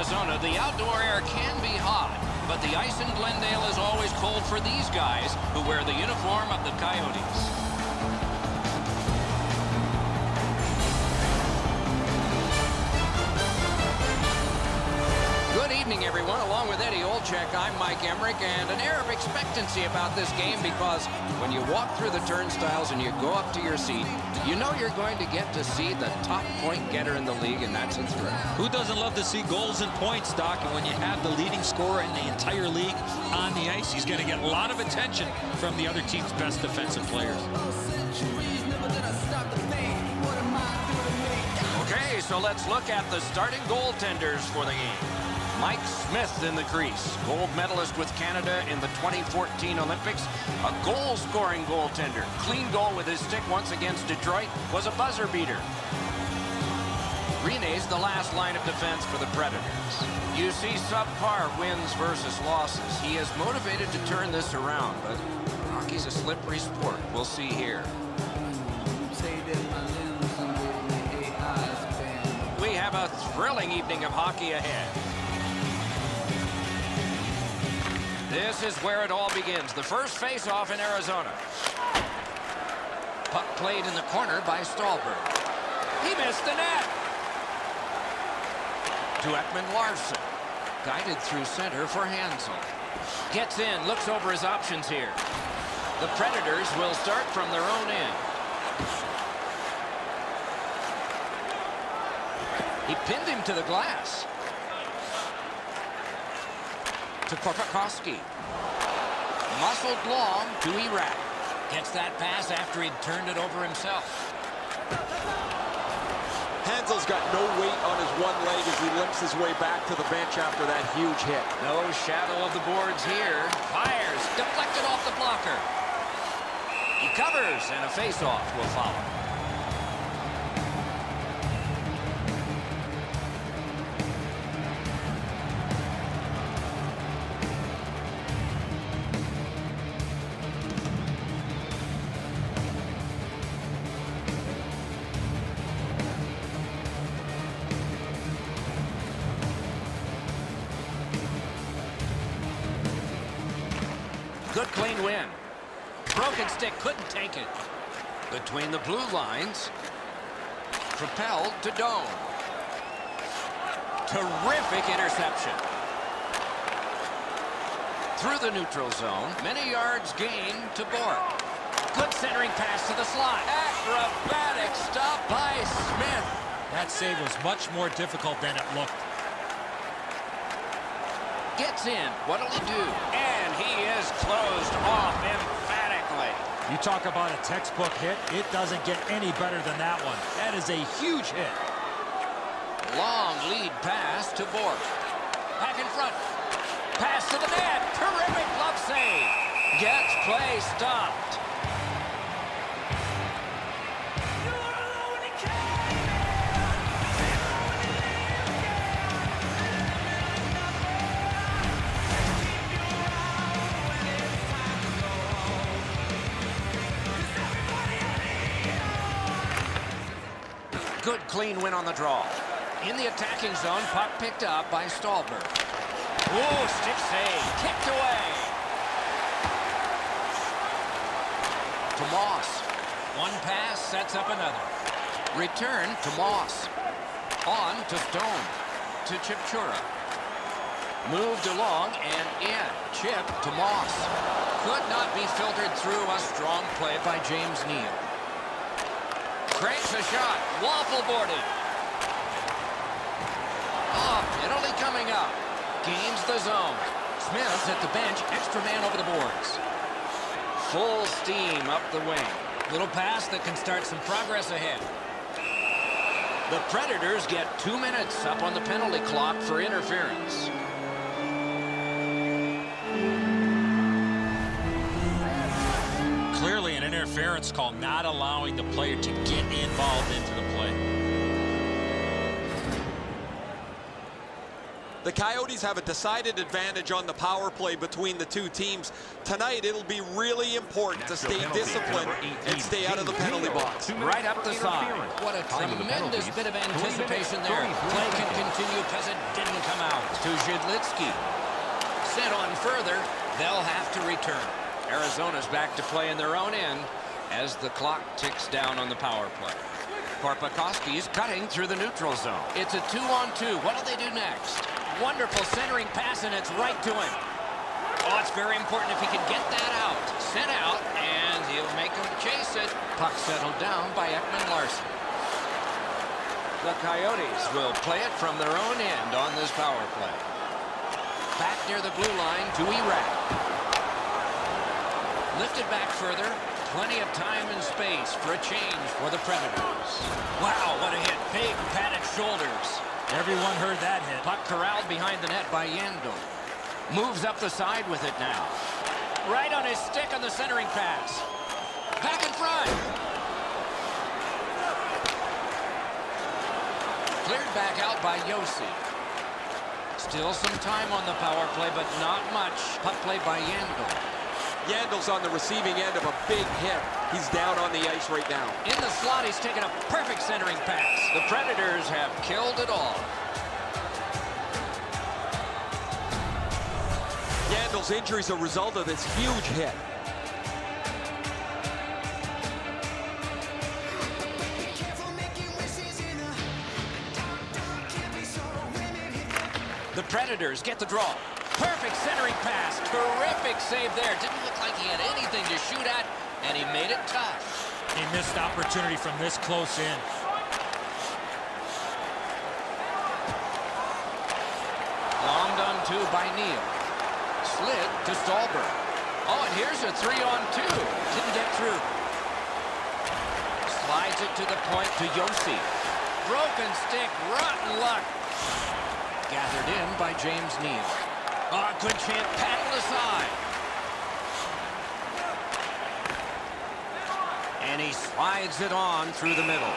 Arizona, the outdoor air can be hot, but the ice in Glendale is always cold for these guys who wear the uniform of the Coyotes. Good evening, everyone. Along with Eddie Olczyk, I'm Mike Emmerich, and an air of expectancy about this game because when you walk through the turnstiles and you go up to your seat, you know you're going to get to see the top point getter in the league, and that's a thrill. Who doesn't love to see goals and points, Doc? And when you have the leading scorer in the entire league on the ice, he's going to get a lot of attention from the other team's best defensive players. Okay, so let's look at the starting goaltenders for the game. Mike Smith in the crease, gold medalist with Canada in the 2014 Olympics, a goal-scoring goaltender. Clean goal with his stick once against Detroit, was a buzzer beater. Rene's the last line of defense for the Predators. You see subpar wins versus losses. He is motivated to turn this around, but hockey's a slippery sport. We'll see here. We have a thrilling evening of hockey ahead. This is where it all begins. The first face-off in Arizona. Puck played in the corner by Stallberg. He missed the net. To Ekman-Larsson. Guided through center for Hansel. Gets in, looks over his options here. The Predators will start from their own end. He pinned him to the glass. To Korpikoski. Muscled long to Irak. Gets that pass after he'd turned it over himself. Hansel's got no weight on his one leg as he limps his way back to the bench after that huge hit. No shadow of the boards here. Fires. Deflected off the blocker. He covers, and a face-off will follow. Good clean win. Broken stick couldn't take it. Between the blue lines. Propelled to Doan. Terrific interception. Through the neutral zone. Many yards gained to Bourque. Good centering pass to the slot. Acrobatic stop by Smith. That save was much more difficult than it looked. Gets in. What'll he do? And he is closed off emphatically. You talk about a textbook hit, it doesn't get any better than that one. That is a huge hit. Long lead pass to Bourque. Back in front. Pass to the net. Terrific glove save. Gets play stopped. Good clean win on the draw. In the attacking zone, puck picked up by Stallberg. Ooh, stick save. Kicked away. To Moss. One pass sets up another. Return to Moss. On to Stone. To Chipchura. Moved along and in. Chip to Moss. Could not be filtered through. A strong play by James Neal. Cranks a shot. Waffle boarded. Oh, penalty coming up. Gains the zone. Smith's at the bench. Extra man over the boards. Full steam up the wing. Little pass that can start some progress ahead. The Predators get 2 minutes up on the penalty clock for interference. Clearly an interference call, not allowing the player to get involved into the play. The Coyotes have a decided advantage on the power play between the two teams. Tonight, it'll be really important to stay disciplined and stay out of the penalty box. Right up the side. What a tremendous bit of anticipation there. Play can continue because it didn't come out. to Zhidlitsky. Sent on further. They'll have to return. Arizona's back to play in their own end as the clock ticks down on the power play. Korpikoski's cutting through the neutral zone. It's a 2-on-2. What do they do next? Wonderful centering pass, and it's right to him. Oh, it's very important if he can get that out. Sent out, and he'll make him chase it. Puck settled down by Ekman Larsson. The Coyotes will play it from their own end on this power play. Back near the blue line to Irak. Lifted back further. Plenty of time and space for a change for the Predators. Wow, what a hit. Big padded shoulders. Everyone heard that hit. Puck corralled behind the net by Yandel. Moves up the side with it now. Right on his stick on the centering pass. Back in front. Cleared back out by Josi. Still some time on the power play, but not much. Puck play by Yandel. Yandel's on the receiving end of a big hit. He's down on the ice right now. In the slot, he's taken a perfect centering pass. The Predators have killed it all. Yandel's injury is a result of this huge hit. The Predators get the draw. Perfect centering pass. Terrific save there. Didn't look like he had anything to shoot at, and he made it tough. He missed opportunity from this close in. Longed on two by Neal. Slid to Stallberg. Oh, and here's a 3-on-2. Didn't get through. Slides it to the point to Josi. Broken stick. Rotten luck. Gathered in by James Neal. Oh, good chance. Paddle aside. And he slides it on through the middle.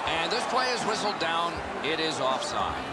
And this play is whistled down. It is offside.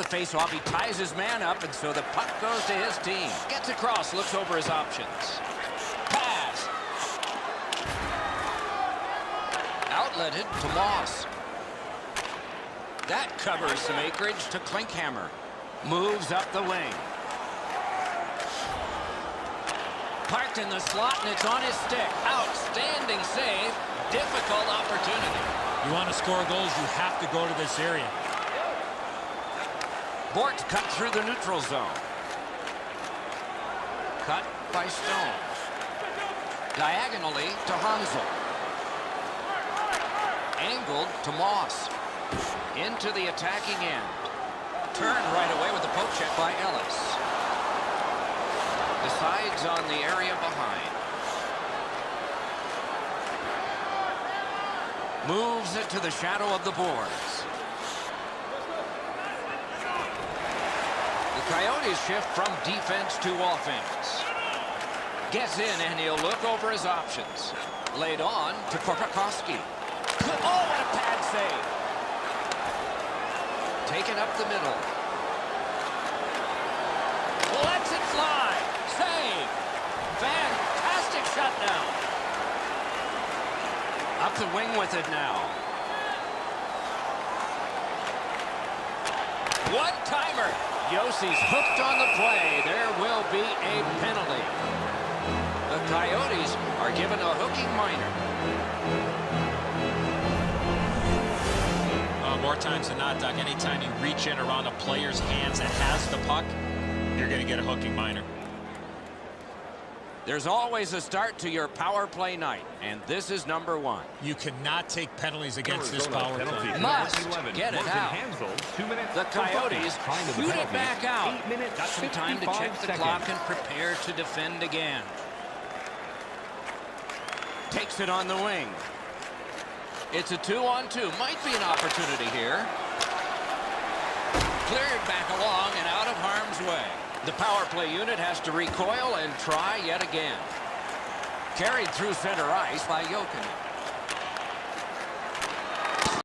Face-off, he ties his man up, and so the puck goes to his team. Gets across, looks over his options. Pass. Outletted to Moss. That covers some acreage to Klinkhammer. Moves up the wing. Parked in the slot, and it's on his stick. Outstanding save. Difficult opportunity. You want to score goals, you have to go to this area. Bort cut through the neutral zone. Cut by Stone. Diagonally to Hansel. Angled to Moss. Into the attacking end. Turned right away with the poke check by Ellis. Decides on the area behind. Moves it to the shadow of the boards. Coyotes shift from defense to offense. Gets in, and he'll look over his options. Laid on to Korpikoski. Oh, what a pad save. Taken up the middle. Lets it fly. Save. Fantastic shutdown. Up the wing with it now. One-timer. Josi's hooked on the play. There will be a penalty. The Coyotes are given a hooking minor. More times than not, Doc, anytime you reach in around a player's hands that has the puck, you're going to get a hooking minor. There's always a start to your power play night, and this is number one. You cannot take penalties against this power play. Must get it out. The Coyotes shoot it back out. Got some time to check the clock and prepare to defend again. Takes it on the wing. It's a 2-on-2. Might be an opportunity here. Cleared back along and out of harm's way. The power play unit has to recoil and try yet again. Carried through center ice by Jokinen.